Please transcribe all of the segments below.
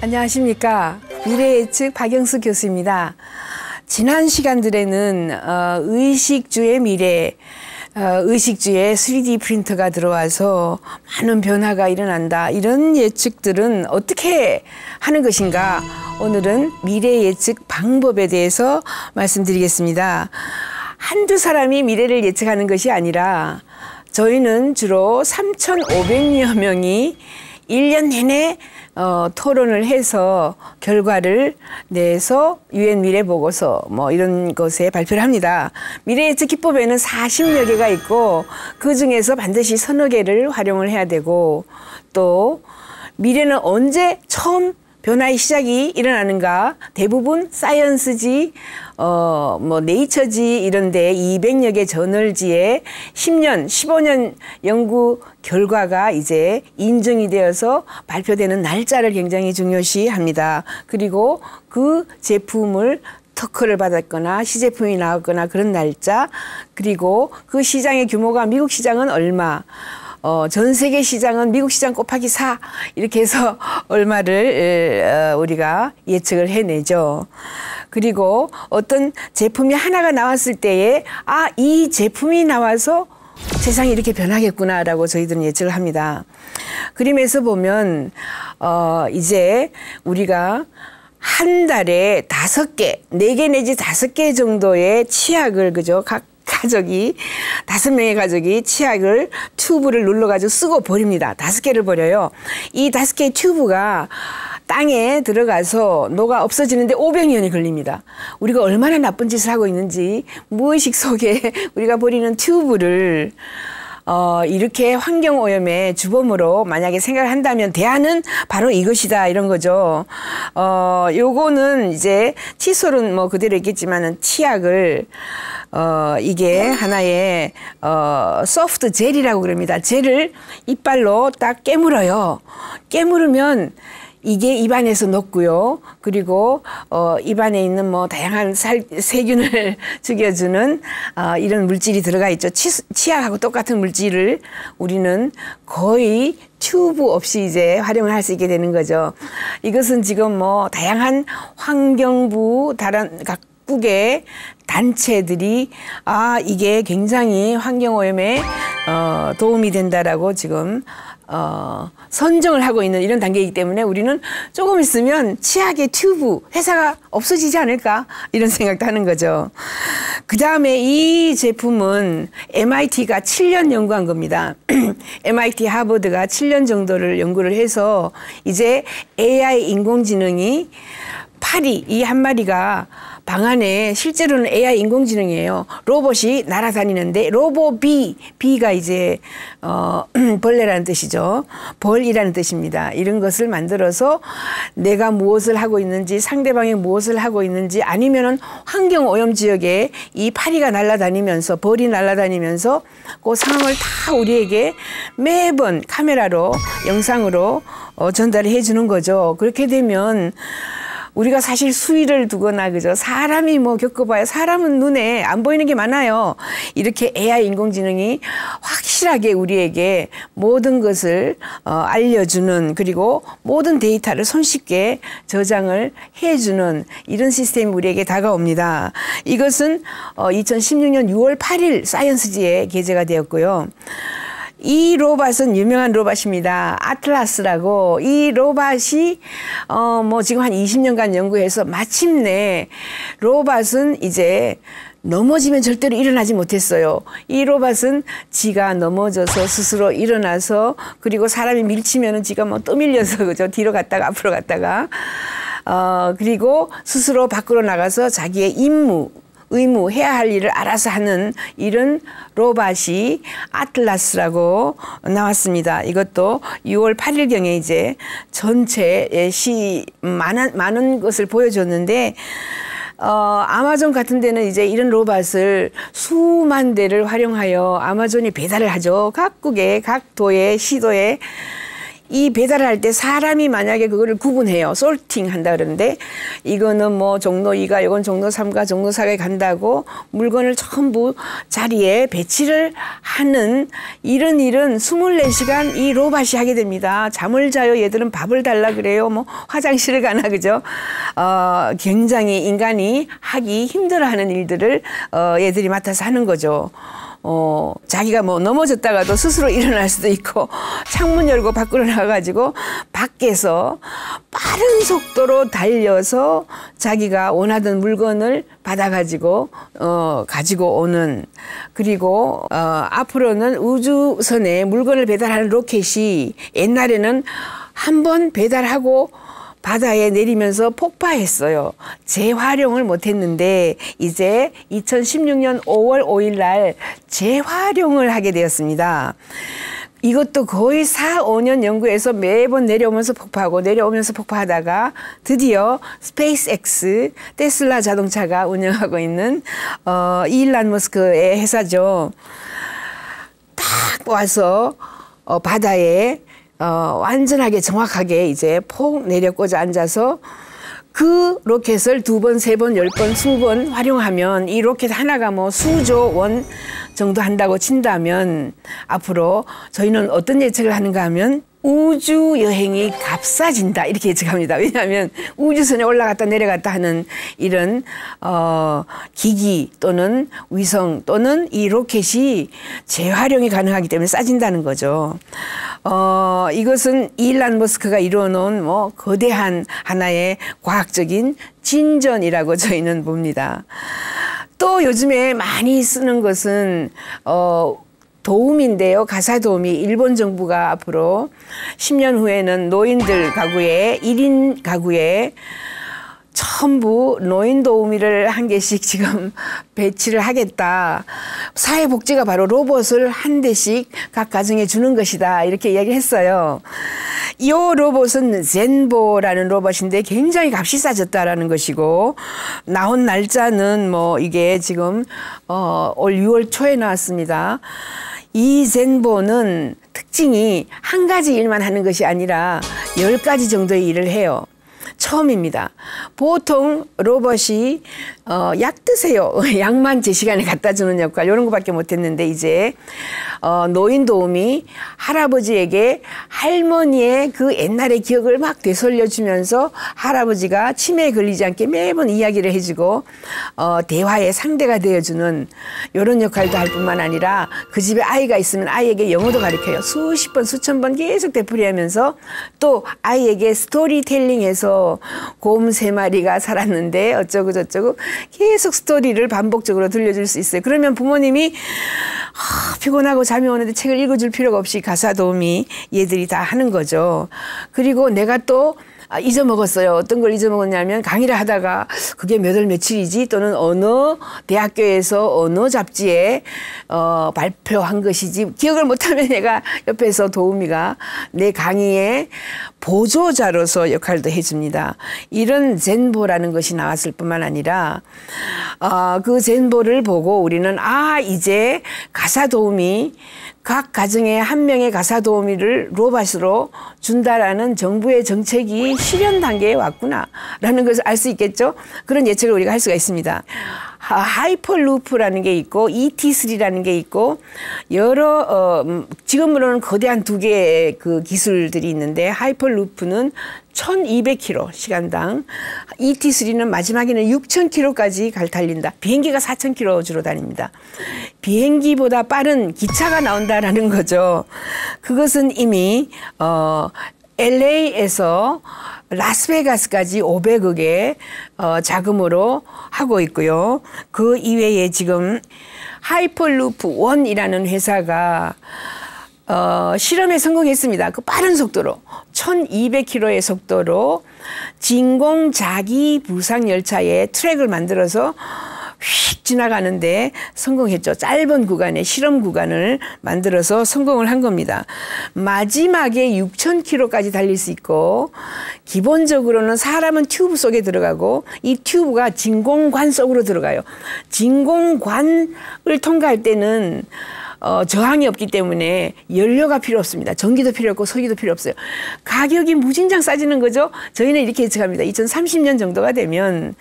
안녕하십니까. 미래예측 박영수 교수입니다. 지난 시간들에는 의식주의 미래, 의식주의 3D 프린터가 들어와서 많은 변화가 일어난다. 이런 예측들은 어떻게 하는 것인가? 오늘은 미래 예측 방법에 대해서 말씀드리겠습니다. 한두 사람이 미래를 예측하는 것이 아니라 저희는 주로 3,500여 명이 1년 내내 토론을 해서 결과를 내서 UN 미래 보고서 뭐 이런 것에 발표를 합니다. 미래 예측 기법에는 40여 개가 있고 그 중에서 반드시 서너 개를 활용을 해야 되고 또 미래는 언제 처음 변화의 시작이 일어나는가? 대부분 사이언스지, 뭐 네이처지 이런데 200여 개 저널지에 10년, 15년 연구 결과가 이제 인증이 되어서 발표되는 날짜를 굉장히 중요시합니다. 그리고 그 제품을 특허를 받았거나 시제품이 나왔거나 그런 날짜, 그리고 그 시장의 규모가 미국 시장은 얼마, 전 세계 시장은 미국 시장 곱하기 4 이렇게 해서 얼마를 우리가 예측을 해내죠. 그리고 어떤 제품이 하나가 나왔을 때에 이 제품이 나와서 세상이 이렇게 변하겠구나라고 저희들은 예측을 합니다. 그림에서 보면 이제 우리가 한 달에 5개, 4개 내지 5개 정도의 치약을 그죠? 각 가족이 5명의 가족이 치약을 튜브를 눌러가지고 쓰고 버립니다. 5개를 버려요. 이 5개의 튜브가 땅에 들어가서 녹아 없어지는데 500년이 걸립니다. 우리가 얼마나 나쁜 짓을 하고 있는지 무의식 속에 우리가 버리는 튜브를 이렇게 환경오염의 주범으로 만약에 생각을 한다면 대안은 바로 이것이다 이런 거죠. 요거는 이제 칫솔은 뭐 그대로 있겠지만은 치약을 이게 하나의 소프트 젤이라고 그럽니다. 젤을 이빨로 딱 깨물어요. 깨물으면 이게 입안에서 녹고요. 그리고 입안에 있는 뭐 다양한 세균을 죽여주는 이런 물질이 들어가 있죠. 치약하고 똑같은 물질을 우리는 거의 튜브 없이 이제 활용을 할 수 있게 되는 거죠. 이것은 지금 뭐 다양한 환경부 다른 각국의 단체들이 이게 굉장히 환경오염에 도움이 된다라고 지금 선정을 하고 있는 이런 단계이기 때문에 우리는 조금 있으면 치약의 튜브 회사가 없어지지 않을까 이런 생각도 하는 거죠. 그 다음에 이 제품은 MIT가 7년 연구한 겁니다. MIT 하버드가 7년 정도를 연구를 해서 이제 AI 인공지능이 파리 이 한 마리가 방 안에 실제로는 AI 인공지능이에요. 로봇이 날아다니는데 B가 이제 벌레라는 뜻이죠. 벌이라는 뜻입니다. 이런 것을 만들어서 내가 무엇을 하고 있는지 상대방이 무엇을 하고 있는지 아니면은 환경오염 지역에 이 파리가 날아다니면서 벌이 날아다니면서 그 상황을 다 우리에게 매번 카메라로 영상으로 전달해 주는 거죠. 그렇게 되면 우리가 사실 수위를 두거나 그죠? 사람이 뭐 겪어봐야 사람은 눈에 안 보이는 게 많아요. 이렇게 AI 인공지능이 확실하게 우리에게 모든 것을 알려주는 그리고 모든 데이터를 손쉽게 저장을 해주는 이런 시스템이 우리에게 다가옵니다. 이것은 2016년 6월 8일 사이언스지에 게재가 되었고요. 이 로봇은 유명한 로봇입니다. 아틀라스라고 이 로봇이 뭐 지금 한 20년간 연구해서 마침내 로봇은 이제 넘어지면 절대로 일어나지 못했어요. 이 로봇은 지가 넘어져서 스스로 일어나서 그리고 사람이 밀치면은 지가 뭐 떠밀려서 그죠 뒤로 갔다가 앞으로 갔다가 그리고 스스로 밖으로 나가서 자기의 의무 해야 할 일을 알아서 하는 이런 로봇이 아틀라스라고 나왔습니다. 이것도 6월 8일경에 이제 전체 많은 것을 보여줬는데 아마존 같은 데는 이제 이런 로봇을 수만 대를 활용하여 아마존이 배달을 하죠. 각국의 각 도의 시도에 이 배달을 할 때 사람이 만약에 그거를 구분해요. 솔팅 한다 그러는데 이거는 뭐 종로 2가 이건 종로 3가 종로 4가 간다고 물건을 전부 자리에 배치를 하는 이런 일은 24시간 이 로봇이 하게 됩니다. 잠을 자요. 얘들은 밥을 달라 그래요. 뭐 화장실을 가나 그죠? 굉장히 인간이 하기 힘들어하는 일들을 얘들이 맡아서 하는 거죠. 자기가 뭐 넘어졌다가도 스스로 일어날 수도 있고 창문 열고 밖으로 나가가지고 밖에서 빠른 속도로 달려서 자기가 원하던 물건을 받아가지고 가지고 오는 그리고 앞으로는 우주선에 물건을 배달하는 로켓이 옛날에는 한번 배달하고 바다에 내리면서 폭파했어요. 재활용을 못했는데 이제 2016년 5월 5일 날 재활용을 하게 되었습니다. 이것도 거의 4, 5년 연구해서 매번 내려오면서 폭파하고 내려오면서 폭파하다가 드디어 스페이스X 테슬라 자동차가 운영하고 있는 일론 머스크의 회사죠. 딱 와서 바다에 완전하게 정확하게 이제 폭 내려 꽂아 앉아서 그 로켓을 2번, 3번, 10번, 20번 활용하면 이 로켓 하나가 뭐 수조 원 정도 한다고 친다면 앞으로 저희는 어떤 예측을 하는가 하면 우주 여행이 값싸진다 이렇게 예측합니다. 왜냐하면 우주선에 올라갔다 내려갔다 하는 이런 기기 또는 위성 또는 이 로켓이 재활용이 가능하기 때문에 싸진다는 거죠. 이것은 일론 머스크가 이루어놓은 뭐 거대한 하나의 과학적인 진전이라고 저희는 봅니다. 또 요즘에 많이 쓰는 것은 도우미인데요. 가사 도우미. 일본 정부가 앞으로 10년 후에는 노인들 가구에 1인 가구에 전부 노인 도우미를 한 개씩 지금 배치를 하겠다. 사회복지가 바로 로봇을 한 대씩 각 가정에 주는 것이다. 이렇게 이야기를 했어요. 이 로봇은 젠보라는 로봇인데 굉장히 값이 싸졌다라는 것이고 나온 날짜는 뭐 이게 지금 올 6월 초에 나왔습니다. 이 젠보는 특징이 한 가지 일만 하는 것이 아니라 10가지 정도의 일을 해요. 처음입니다. 보통 로봇이 약 드세요. 약만 제 시간에 갖다 주는 역할 이런 것밖에 못했는데 이제 노인 도우미 할아버지에게 할머니의 그 옛날의 기억을 막 되살려주면서 할아버지가 치매에 걸리지 않게 매번 이야기를 해주고 대화의 상대가 되어주는 이런 역할도 할 뿐만 아니라 그 집에 아이가 있으면 아이에게 영어도 가르쳐요. 수십 번 수천 번 계속 되풀이하면서 또 아이에게 스토리텔링해서 곰 3마리가 살았는데 어쩌고 저쩌고 계속 스토리를 반복적으로 들려줄 수 있어요. 그러면 부모님이 피곤하고 잠이 오는데 책을 읽어줄 필요가 없이 가사 도우미 얘들이 다 하는 거죠. 그리고 내가 또 잊어먹었어요. 어떤 걸 잊어먹었냐면 강의를 하다가 그게 몇 월 며칠이지 또는 어느 대학교에서 어느 잡지에 발표한 것이지 기억을 못하면 내가 옆에서 도우미가 내 강의의 보조자로서 역할도 해줍니다. 이런 젠보라는 것이 나왔을 뿐만 아니라 그 젠보를 보고 우리는 이제 가사 도우미 각 가정에 한 명의 가사 도우미를 로봇으로 준다라는 정부의 정책이 실현 단계에 왔구나라는 것을 알 수 있겠죠. 그런 예측을 우리가 할 수가 있습니다. 하이퍼루프라는 게 있고 ET3라는 게 있고 여러 지금으로는 거대한 2개의 그 기술들이 있는데 하이퍼루프는 1200km 시간당 ET3는 마지막에는 6000km까지 달린다. 비행기가 4000km 주로 다닙니다. 비행기보다 빠른 기차가 나온다라는 거죠. 그것은 이미 LA에서 라스베가스까지 500억의 자금으로 하고 있고요. 그 이외에 지금 하이퍼루프 1이라는 회사가 실험에 성공했습니다. 그 빠른 속도로 1200km의 속도로 진공 자기 부상 열차의 트랙을 만들어서 휙 지나가는데 성공했죠. 짧은 구간에 실험 구간을 만들어서 성공을 한 겁니다. 마지막에 6000km까지 달릴 수 있고 기본적으로는 사람은 튜브 속에 들어가고 이 튜브가 진공관 속으로 들어가요. 진공관을 통과할 때는 저항이 없기 때문에 연료가 필요 없습니다. 전기도 필요 없고 석유도 필요 없어요. 가격이 무진장 싸지는 거죠. 저희는 이렇게 예측합니다. 2030년 정도가 되면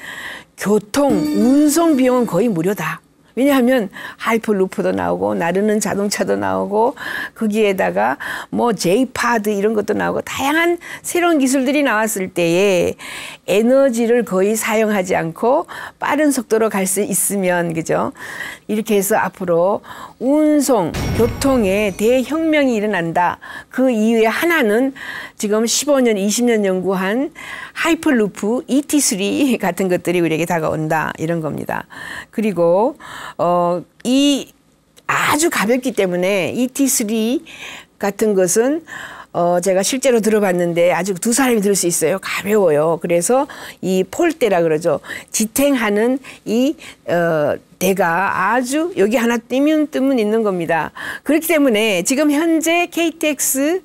교통, 운송 비용은 거의 무료다. 왜냐하면 하이퍼루프도 나오고 나르는 자동차도 나오고 거기에다가 뭐 J-POD 이런 것도 나오고 다양한 새로운 기술들이 나왔을 때에 에너지를 거의 사용하지 않고 빠른 속도로 갈 수 있으면 그죠? 이렇게 해서 앞으로 운송, 교통에 대혁명이 일어난다. 그 이유의 하나는 지금 15년, 20년 연구한 하이퍼루프 ET3 같은 것들이 우리에게 다가온다. 이런 겁니다. 그리고 이 아주 가볍기 때문에 ET3 같은 것은 제가 실제로 들어봤는데 아주 두 사람이 들을 수 있어요. 가벼워요. 그래서 이 폴대라 그러죠. 지탱하는 이 대가 아주 여기 하나 뜨면 있는 겁니다. 그렇기 때문에 지금 현재 KTX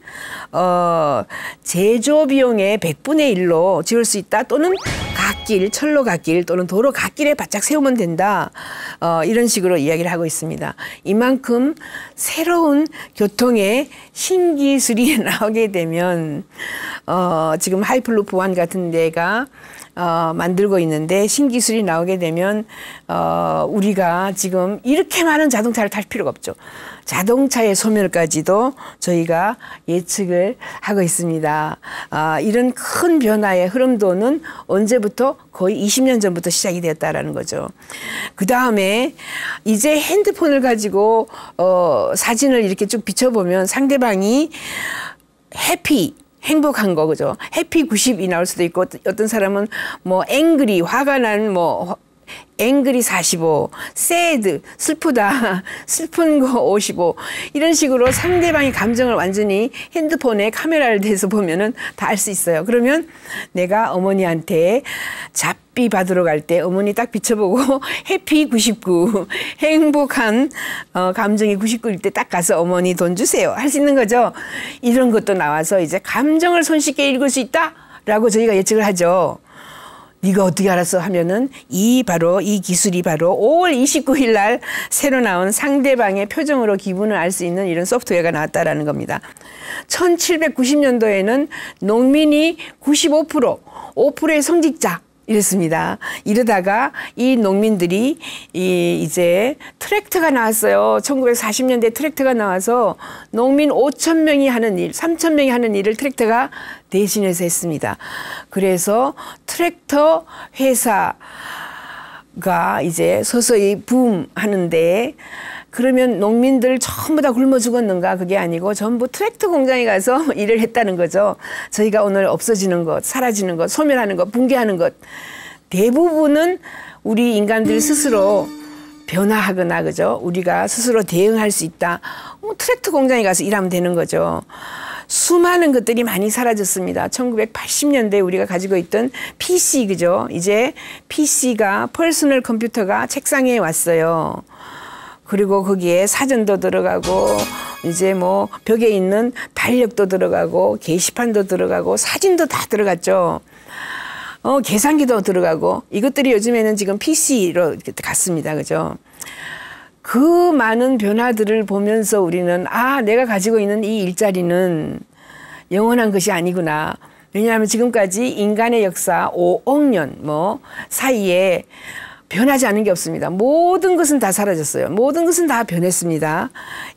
제조 비용의 100분의 1로 지을 수 있다. 또는 갓길, 철로 갓길 또는 도로 갓길에 바짝 세우면 된다. 이런 식으로 이야기를 하고 있습니다. 이만큼 새로운 교통의 신기술이 나오게 되면 지금 하이퍼루프 1 같은 데가 만들고 있는데 신기술이 나오게 되면 우리가 지금 이렇게 많은 자동차를 탈 필요가 없죠. 자동차의 소멸까지도 저희가 예측을 하고 있습니다. 이런 큰 변화의 흐름도는 언제부터? 거의 20년 전부터 시작이 되었다라는 거죠. 그 다음에 이제 핸드폰을 가지고 사진을 이렇게 쭉 비춰보면 상대방이 해피 행복한 거 그죠? 해피 90이 나올 수도 있고 어떤 사람은 뭐 앵그리 화가 난 뭐 앵그리 45, 새드 슬프다, 슬픈 거 55 이런 식으로 상대방의 감정을 완전히 핸드폰에 카메라를 대서 보면은 다 알 수 있어요. 그러면 내가 어머니한테 잡비 받으러 갈 때 어머니 딱 비춰보고 해피 99, 행복한 감정이 99일 때 딱 가서 어머니 돈 주세요 할 수 있는 거죠. 이런 것도 나와서 이제 감정을 손쉽게 읽을 수 있다라고 저희가 예측을 하죠. 네가 어떻게 알았어 하면은 바로 이 기술이 바로 5월 29일 날 새로 나온 상대방의 표정으로 기분을 알 수 있는 이런 소프트웨어가 나왔다라는 겁니다. 1790년도에는 농민이 95%, 5%의 성직자 이랬습니다. 이러다가 이 농민들이 이제 트랙터가 나왔어요. 1940년대 트랙터가 나와서 농민 5,000명이 하는 일, 3,000명이 하는 일을 트랙터가 대신해서 했습니다. 그래서 트랙터 회사가 이제 서서히 붐하는데 그러면 농민들 전부 다 굶어 죽었는가? 그게 아니고 전부 트랙터 공장에 가서 일을 했다는 거죠. 저희가 오늘 없어지는 것, 사라지는 것, 소멸하는 것, 붕괴하는 것 대부분은 우리 인간들 스스로 변화하거나 그죠? 우리가 스스로 대응할 수 있다. 트랙터 공장에 가서 일하면 되는 거죠. 수많은 것들이 많이 사라졌습니다. 1980년대 우리가 가지고 있던 PC 그죠? 이제 PC가 퍼스널 컴퓨터가 책상에 왔어요. 그리고 거기에 사전도 들어가고 이제 뭐 벽에 있는 달력도 들어가고 게시판도 들어가고 사진도 다 들어갔죠. 계산기도 들어가고 이것들이 요즘에는 지금 PC로 갔습니다. 그죠? 그 많은 변화들을 보면서 우리는 내가 가지고 있는 이 일자리는 영원한 것이 아니구나. 왜냐하면 지금까지 인간의 역사 5억 년 사이에 변하지 않은 게 없습니다. 모든 것은 다 사라졌어요. 모든 것은 다 변했습니다.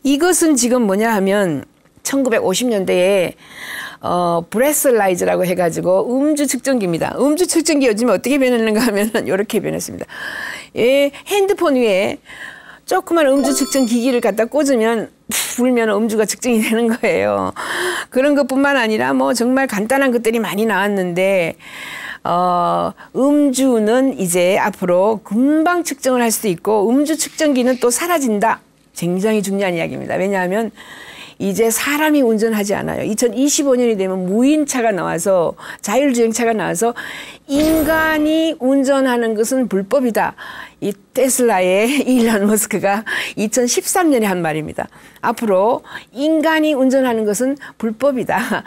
이것은 지금 뭐냐 하면 1950년대에 브레슬라이즈라고 해가지고 음주 측정기입니다. 음주 측정기 요즘에 어떻게 변했는가 하면은 이렇게 변했습니다. 핸드폰 위에 조그만 음주 측정 기기를 갖다 꽂으면 불면 음주가 측정이 되는 거예요. 그런 것뿐만 아니라 뭐 정말 간단한 것들이 많이 나왔는데 음주는 이제 앞으로 금방 측정을 할 수도 있고 음주 측정기는 또 사라진다. 굉장히 중요한 이야기입니다. 왜냐하면 이제 사람이 운전하지 않아요. 2025년이 되면 무인차가 나와서 자율주행차가 나와서 인간이 운전하는 것은 불법이다. 이 테슬라의 일론 머스크가 2013년에 한 말입니다. 앞으로 인간이 운전하는 것은 불법이다.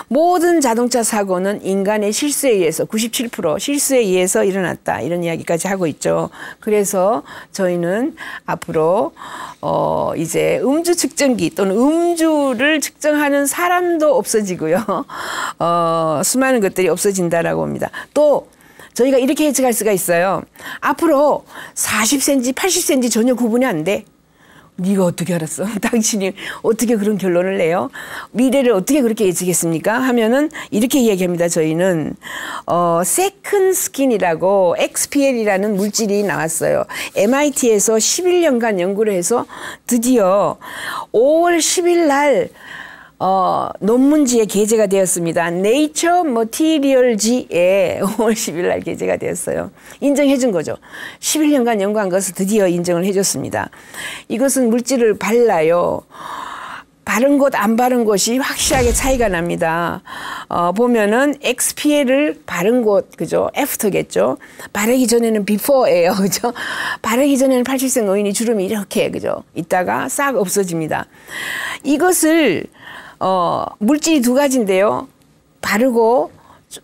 모든 자동차 사고는 인간의 실수에 의해서 97% 실수에 의해서 일어났다. 이런 이야기까지 하고 있죠. 그래서 저희는 앞으로 이제 음주 측정기 또는 음주를 측정하는 사람도 없어지고요. 수많은 것들이 없어진다라고 봅니다. 또 저희가 이렇게 예측할 수가 있어요. 앞으로 40cm, 80cm 전혀 구분이 안 돼. 네가 어떻게 알았어? 당신이 어떻게 그런 결론을 내요? 미래를 어떻게 그렇게 예측했습니까? 하면은 이렇게 이야기합니다. 저희는 세컨 스킨이라고 XPL이라는 물질이 나왔어요. MIT에서 11년간 연구를 해서 드디어 5월 10일 날 논문지에 게재가 되었습니다. Nature Materials에 5월 10일 날 게재가 되었어요. 인정해 준 거죠. 11년간 연구한 것을 드디어 인정을 해줬습니다. 이것은 물질을 발라요. 바른 곳, 안 바른 곳이 확실하게 차이가 납니다. 보면은 XPL을 바른 곳, 그죠? 애프터겠죠? 바르기 전에는 before예요, 그죠? 바르기 전에는 80세 노인이 주름이 이렇게, 그죠? 있다가 싹 없어집니다. 이것을 물질이 두 가지인데요. 바르고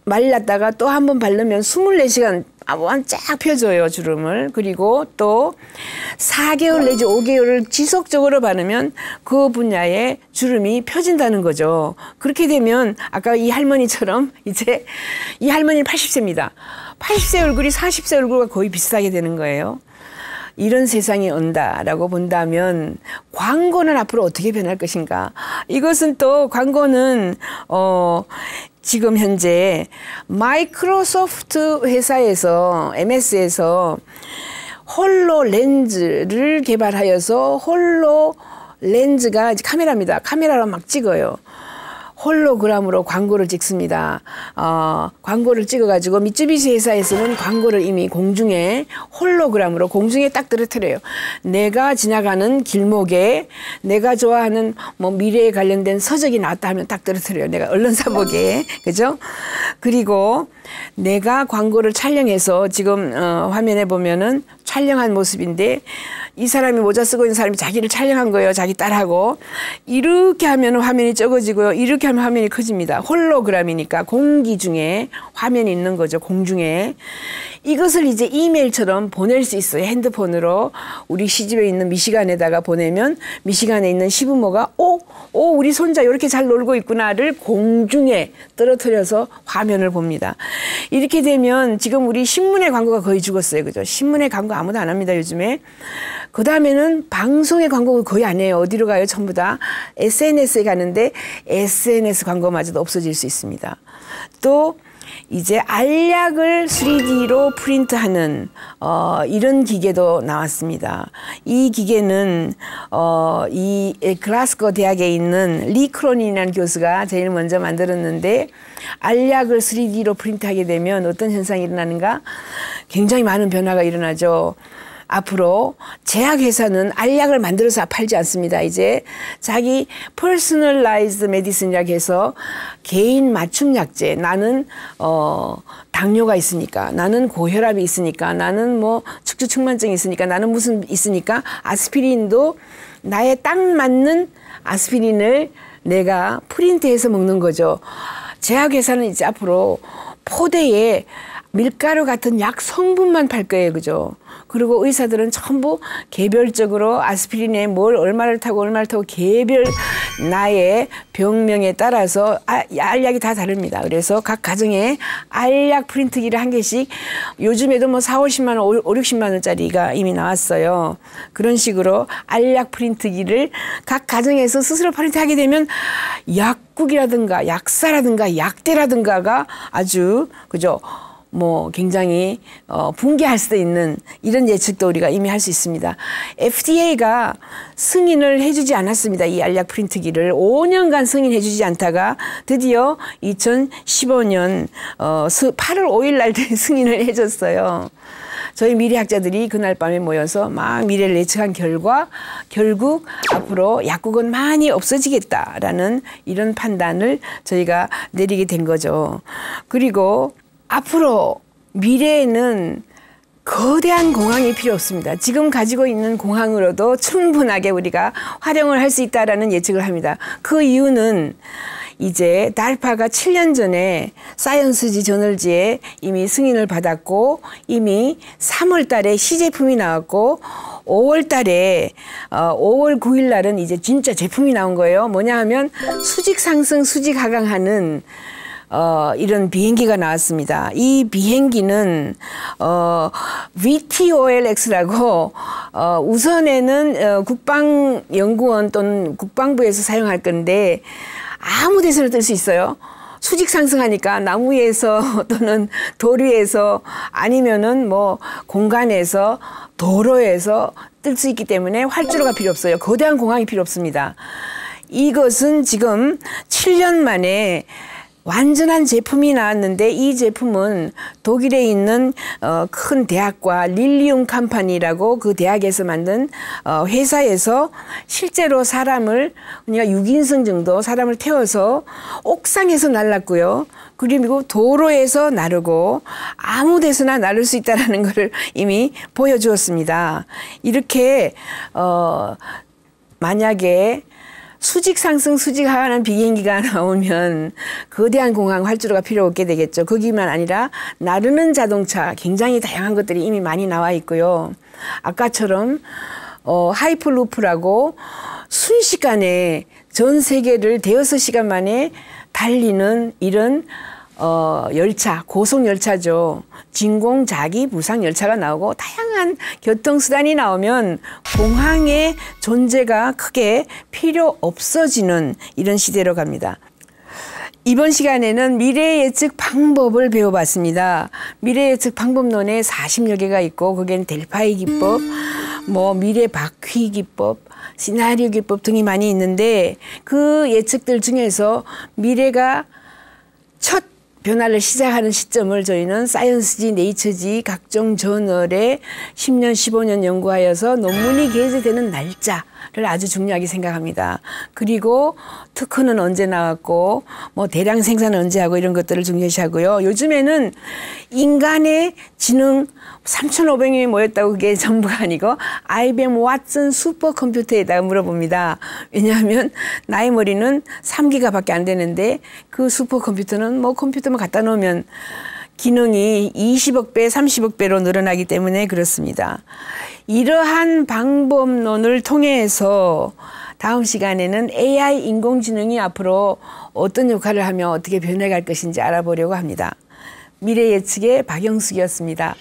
말랐다가 또 한 번 바르면 24시간 쫙 펴줘요, 주름을. 그리고 또 4개월 내지 5개월을 지속적으로 바르면 그 분야에 주름이 펴진다는 거죠. 그렇게 되면 아까 이 할머니처럼 이제 이 할머니는 80세입니다. 80세 얼굴이 40세 얼굴과 거의 비슷하게 되는 거예요. 이런 세상이 온다라고 본다면 광고는 앞으로 어떻게 변할 것인가? 이것은 또 광고는 지금 현재 마이크로소프트 회사에서 MS에서 홀로 렌즈를 개발하여서 홀로 렌즈가 카메라입니다. 카메라로 막 찍어요. 홀로그램으로 광고를 찍습니다. 광고를 찍어가지고 미쯔비시 회사에서는 광고를 이미 공중에 홀로그램으로 공중에 딱 떨어뜨려요. 내가 지나가는 길목에 내가 좋아하는 뭐 미래에 관련된 서적이 나왔다 하면 딱 떨어뜨려요. 내가 언론사 보기에. 그죠? 그리고 내가 광고를 촬영해서 지금 화면에 보면은 촬영한 모습인데 이 사람이 모자 쓰고 있는 사람이 자기를 촬영한 거예요. 자기 딸하고. 이렇게 하면 화면이 적어지고요. 이렇게 하면 화면이 커집니다. 홀로그램이니까 공기 중에 화면이 있는 거죠. 공중에. 이것을 이제 이메일처럼 보낼 수 있어요. 핸드폰으로. 우리 시집에 있는 미시간에다가 보내면 미시간에 있는 시부모가 우리 손자 이렇게 잘 놀고 있구나를 공중에 떨어뜨려서 화면을 봅니다. 이렇게 되면 지금 우리 신문의 광고가 거의 죽었어요. 그죠? 신문의 광고 아무도 안 합니다. 요즘에. 그 다음에는 방송의 광고가 거의 안 해요. 어디로 가요? 전부 다 SNS에 가는데 SNS 광고마저도 없어질 수 있습니다. 또 이제 알약을 3D로 프린트하는 이런 기계도 나왔습니다. 이 기계는 이 글라스고 대학에 있는 리 크로닌이라는 교수가 제일 먼저 만들었는데 알약을 3D로 프린트하게 되면 어떤 현상이 일어나는가? 굉장히 많은 변화가 일어나죠. 앞으로 제약회사는 알약을 만들어서 팔지 않습니다. 이제 자기 퍼스널라이즈드 메디슨이라고 해서 개인 맞춤 약제. 나는 당뇨가 있으니까, 나는 고혈압이 있으니까, 나는 뭐 척추측만증이 있으니까, 나는 무슨 있으니까 아스피린도 나에 딱 맞는 아스피린을 내가 프린트해서 먹는 거죠. 제약회사는 이제 앞으로 포대에 밀가루 같은 약 성분만 팔 거예요. 그죠? 그리고 의사들은 전부 개별적으로 아스피린에 뭘 얼마를 타고 개별 나의 병명에 따라서 알약이 다 다릅니다. 그래서 각 가정에 알약 프린트기를 한 개씩 요즘에도 뭐 4, 50만 원, 5, 60만 원짜리가 이미 나왔어요. 그런 식으로 알약 프린트기를 각 가정에서 스스로 프린트하게 되면 약국이라든가 약사라든가 약대라든가가 아주 그죠? 뭐 굉장히 붕괴할 수도 있는 이런 예측도 우리가 이미 할 수 있습니다. FDA가 승인을 해주지 않았습니다. 이 알약 프린트기를 5년간 승인해주지 않다가 드디어 2015년 8월 5일 날 승인을 해줬어요. 저희 미래학자들이 그날 밤에 모여서 막 미래를 예측한 결과 결국 앞으로 약국은 많이 없어지겠다라는 이런 판단을 저희가 내리게 된 거죠. 그리고 앞으로 미래에는 거대한 공항이 필요 없습니다. 지금 가지고 있는 공항으로도 충분하게 우리가 활용을 할 수 있다라는 예측을 합니다. 그 이유는 이제 달파가 7년 전에 사이언스지 저널지에 이미 승인을 받았고 이미 3월 달에 시제품이 나왔고 5월 달에 5월 9일 날은 이제 진짜 제품이 나온 거예요. 뭐냐 하면 수직 상승, 수직 하강하는 이런 비행기가 나왔습니다. 이 비행기는 VTOLX라고 우선에는 국방연구원 또는 국방부에서 사용할 건데 아무 데서나 뜰 수 있어요. 수직 상승하니까 나무 위에서 또는 돌 위에서 아니면은 뭐 공간에서 도로에서 뜰 수 있기 때문에 활주로가 필요 없어요. 거대한 공항이 필요 없습니다. 이것은 지금 7년 만에 완전한 제품이 나왔는데 이 제품은 독일에 있는 큰 대학과 릴리움 컴퍼니라고 그 대학에서 만든 회사에서 실제로 사람을 그러니까 6인승 정도 사람을 태워서 옥상에서 날랐고요. 그리고 도로에서 나르고 아무 데서나 나를 수 있다는 것을 이미 보여주었습니다. 이렇게 만약에 수직 상승, 수직 하강하는 비행기가 나오면 거대한 공항 활주로가 필요 없게 되겠죠. 거기만 아니라 나르는 자동차 굉장히 다양한 것들이 이미 많이 나와 있고요. 아까처럼 하이퍼루프라고 순식간에 전 세계를 대여섯 시간 만에 달리는 이런 열차, 고속열차죠. 진공 자기 부상 열차가 나오고 다양한 교통수단이 나오면 공항의 존재가 크게 필요 없어지는 이런 시대로 갑니다. 이번 시간에는 미래 예측 방법을 배워봤습니다. 미래 예측 방법론에 40여 개가 있고 거기에는 델파이 기법, 뭐 미래 바퀴 기법, 시나리오 기법 등이 많이 있는데 그 예측들 중에서 미래가 첫 변화를 시작하는 시점을 저희는 사이언스지, 네이처지 각종 저널에 10년, 15년 연구하여서 논문이 게재되는 날짜를 아주 중요하게 생각합니다. 그리고 특허는 언제 나왔고 뭐 대량 생산은 언제 하고 이런 것들을 중요시하고요. 요즘에는 인간의 지능 3,500명이 모였다고 그게 전부가 아니고 IBM 왓슨 슈퍼컴퓨터에다가 물어봅니다. 왜냐하면 나의 머리는 3기가밖에 안 되는데 그 슈퍼컴퓨터는 뭐 컴퓨터만 갖다 놓으면 기능이 20억 배, 30억 배로 늘어나기 때문에 그렇습니다. 이러한 방법론을 통해서 다음 시간에는 AI 인공지능이 앞으로 어떤 역할을 하며 어떻게 변해갈 것인지 알아보려고 합니다. 미래 예측의 박영숙이었습니다.